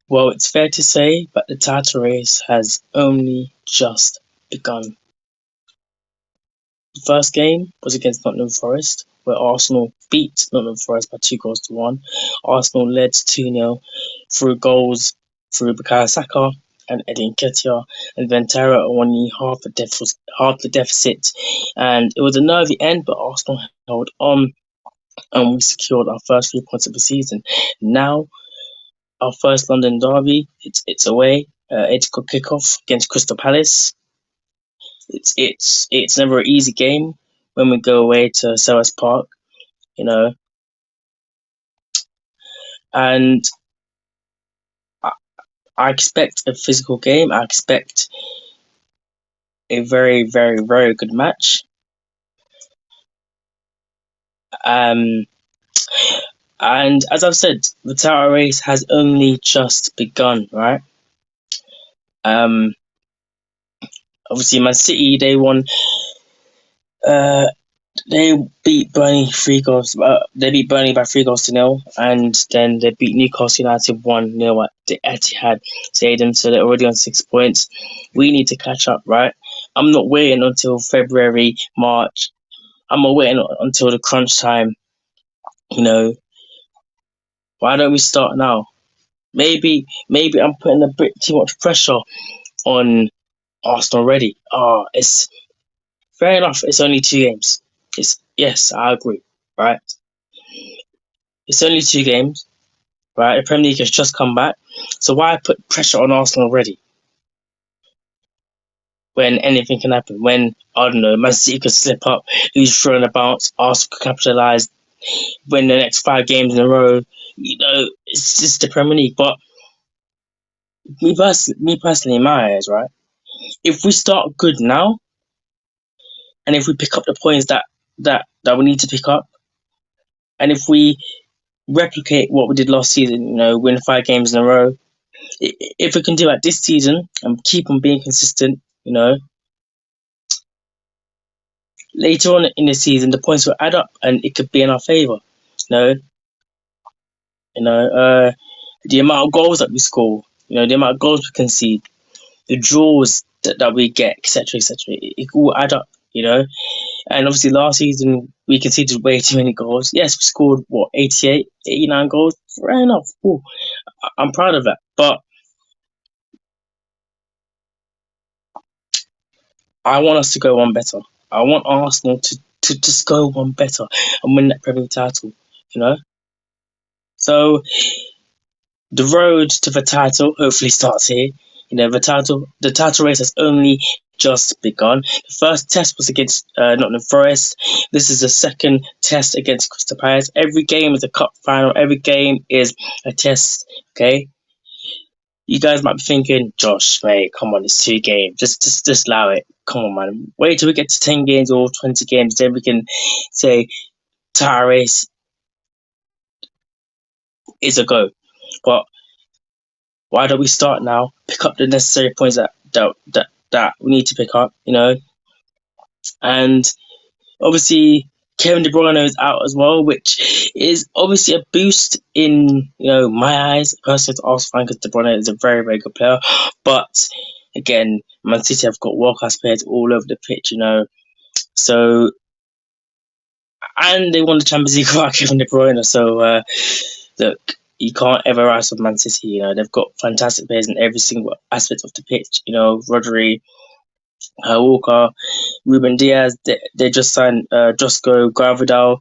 Well, it's fair to say, but the title race has only just begun. The first game was against Nottingham Forest, where Arsenal beat Nottingham Forest by 2 goals to 1. Arsenal led 2-0 through goals through Bukayo Saka and Eddie Nketiah, and Ventura only half the deficit. And it was a nervy end, but Arsenal held on and we secured our first 3 points of the season. Now, our first London derby, it's away. It's got kickoff against Crystal Palace. It's never an easy game when we go away to Selhurst Park, you know. And I, I expect a physical game. I expect a very, very, very good match. Um, and as I've said, the title race has only just begun, right? Um, Obviously, Man City they won. Uh, They beat Burnley 3 goals. They beat Burnley by 3 goals to 0, and then they beat Newcastle United 1-0 at the Etihad Stadium. So they're already on 6 points. We need to catch up, right? I'm not waiting until February, March. I'm not waiting until the crunch time. You know, why don't we start now? Maybe I'm putting a bit too much pressure on Arsenal already. It's fair enough. It's only 2 games. It's yes, I agree, right? It's only 2 games. Right? The Premier League has just come back. So why put pressure on Arsenal already when anything can happen? When, I don't know, Man City could slip up, who's throwing a bounce, Arsenal could capitalise, win the next 5 games in a row. You know, it's just the Premier League. But me personally, in my eyes, right? If we start good now, and if we pick up the points that we need to pick up, and if we replicate what we did last season, win 5 games in a row, if we can do it this season and keep on being consistent, later on in the season, the points will add up and it could be in our favour. You know, the amount of goals that we score, the amount of goals we concede, the draws that we get, etc., etc. It all add up. And obviously last season we conceded way too many goals. Yes, we scored 88, 89 goals. Fair enough. Ooh, I'm proud of that. But I want us to go one better. I want Arsenal to just go one better and win that Premier League title. So the road to the title hopefully starts here. The title race has only just begun. The first test was against Nottingham Forest. This is the second test against Crystal Palace. Every game is a cup final. Every game is a test. Okay. You guys might be thinking, Josh, mate, come on, it's 2 games. Just allow it. Come on, man. Wait till we get to 10 games or 20 games, then we can say title race is a go. But why don't we start now? Pick up the necessary points that we need to pick up, And obviously, Kevin De Bruyne is out as well, which is obviously a boost in my eyes. Personally, to Arsenal fan, because De Bruyne is a very, very good player. But again, Man City have got world class players all over the pitch, So, and they won the Champions League without Kevin De Bruyne. So look, you can't ever rise with Man City. They've got fantastic players in every single aspect of the pitch. Rodri, Walker, Ruben Diaz. They just signed Josko Gvardiol.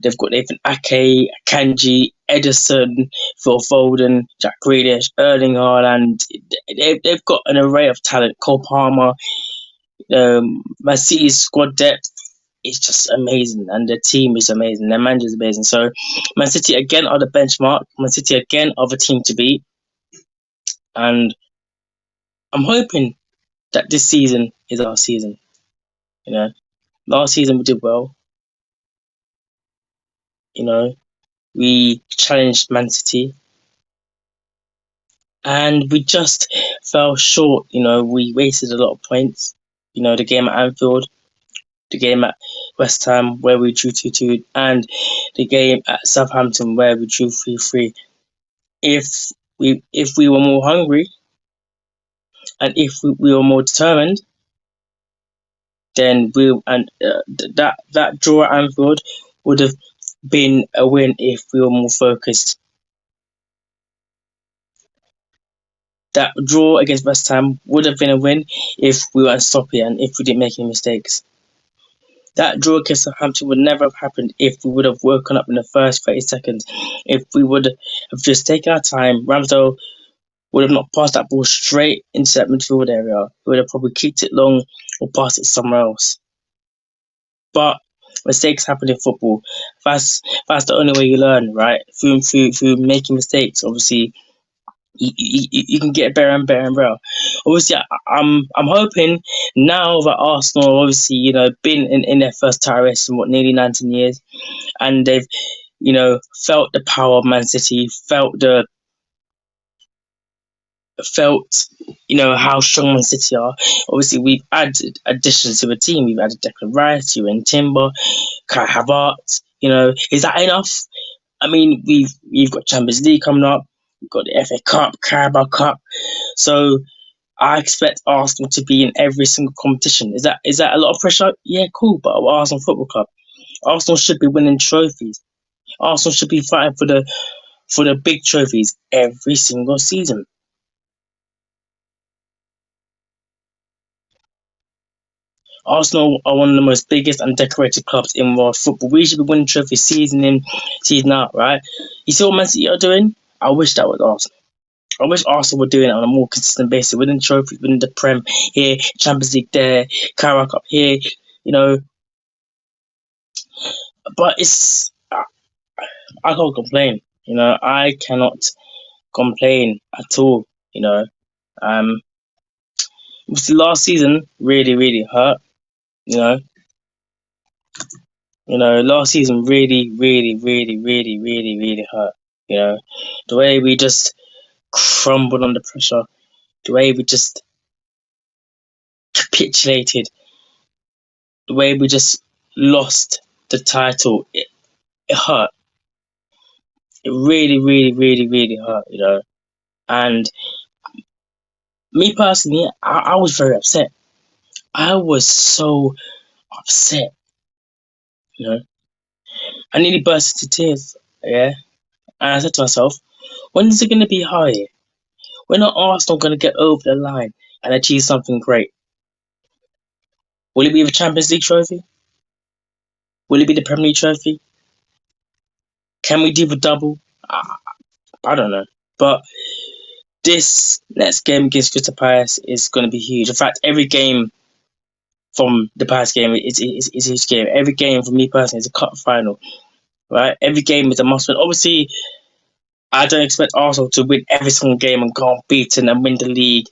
They've got Nathan Ake, Kanji, Ederson, Phil Foden, Jack Grealish, Erling Haaland. They've got an array of talent. Cole Palmer. Man City's squad depth is just amazing, and the team is amazing. Their manager is amazing. So, Man City again are the benchmark. Man City again are the team to beat, and I'm hoping that this season is our season. Last season we did well. We challenged Man City, and we just fell short. We wasted a lot of points. The game at Anfield, the game at West Ham where we drew 2-2, and the game at Southampton where we drew 3-3. If if we were more hungry and if we were more determined, then that draw at Anfield would have been a win if we were more focused. That draw against West Ham would have been a win if we weren't sloppy and if we didn't make any mistakes. That draw against Southampton would never have happened if we would have woken up in the first 30 seconds. If we would have just taken our time, Ramsdale would have not passed that ball straight into that midfield area. He would have probably kicked it long or passed it somewhere else. But mistakes happen in football. That's the only way you learn, right? Through making mistakes. Obviously, you can get better and better and better. Obviously, I'm hoping now that Arsenal, obviously, been in their first title race in nearly 19 years, and they've felt the power of Man City, felt how strong Man City are. Obviously, we've added additions to the team. We've added Declan Rice, Julian Timber, Kai Havertz. Is that enough? I mean, we've got Champions League coming up. We've got the FA Cup, Carabao Cup. So I expect Arsenal to be in every single competition. Is that a lot of pressure? Yeah, cool. But Arsenal Football Club, Arsenal should be winning trophies. Arsenal should be fighting for the big trophies every single season. Arsenal are one of the most biggest and decorated clubs in world football. We should be winning trophies season in, season out, right? You see what Man City are doing? I wish that was Arsenal. I wish Arsenal were doing it on a more consistent basis, winning trophies, winning the Prem here, Champions League there, Carabao Cup here, But I can't complain. I cannot complain at all. Um, obviously last season really, really hurt. You know, last season really, really, really, really, really, really hurt. The way we just crumbled under pressure, the way we just capitulated, the way we just lost the title, it hurt. It really, really, really, really hurt. And me personally, I was very upset. I was so upset. You know, I nearly burst into tears. Yeah, and I said to myself, when is it going to be higher? When are Arsenal going to get over the line and achieve something great? Will it be the Champions League trophy? Will it be the Premier League trophy? Can we do the double? I don't know. But this next game against Crystal Palace is going to be huge. In fact, every game from the past game is a huge game. Every game for me personally is a cup final, right? Every game is a must win. Obviously, I don't expect Arsenal to win every single game and go unbeaten and win the league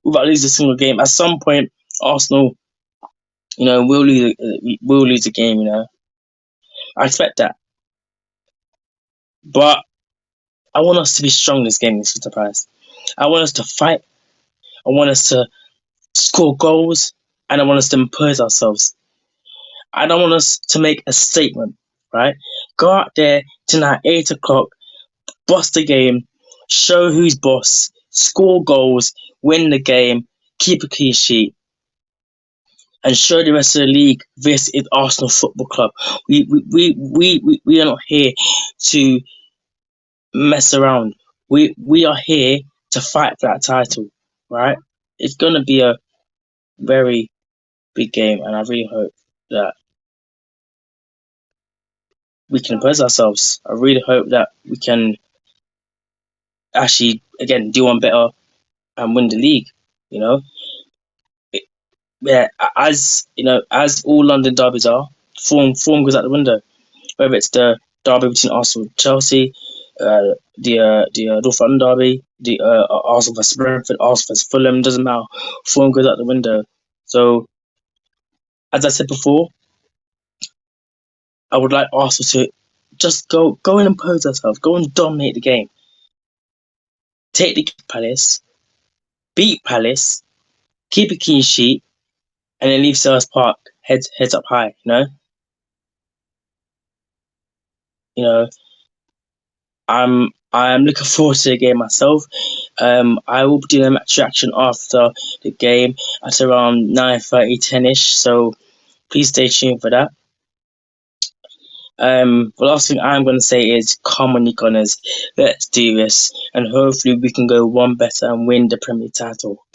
without losing a single game. At some point, Arsenal, will lose a game. I expect that, but I want us to be strong this game against Crystal Palace. I want us to fight. I want us to score goals, and I want us to impose ourselves. I don't want us to make a statement, right? Go out there tonight, 8 o'clock, bust the game, show who's boss, score goals, win the game, keep a clean sheet, and show the rest of the league this is Arsenal Football Club. We are not here to mess around. We are here to fight for that title, right? It's gonna be a very big game, and I really hope that we can impose ourselves. I really hope that we can actually again do one better and win the league. You know, yeah, as all London derbies are, form goes out the window. Whether it's the derby between Arsenal and Chelsea, the North London derby, the Arsenal vs Brentford, Arsenal vs Fulham, doesn't matter. Form goes out the window. So, as I said before, I would like Arsenal to just go and impose themselves, go and dominate the game, take the Palace, beat Palace, keep a clean sheet, and then leave Selhurst Park heads up high. You know, I'm I'm looking forward to the game myself. I will be doing a match reaction after the game at around 9:30, 10ish. So please stay tuned for that. The last thing I'm going to say is, come on, you Gunners, let's do this, and hopefully we can go one better and win the Premier League title.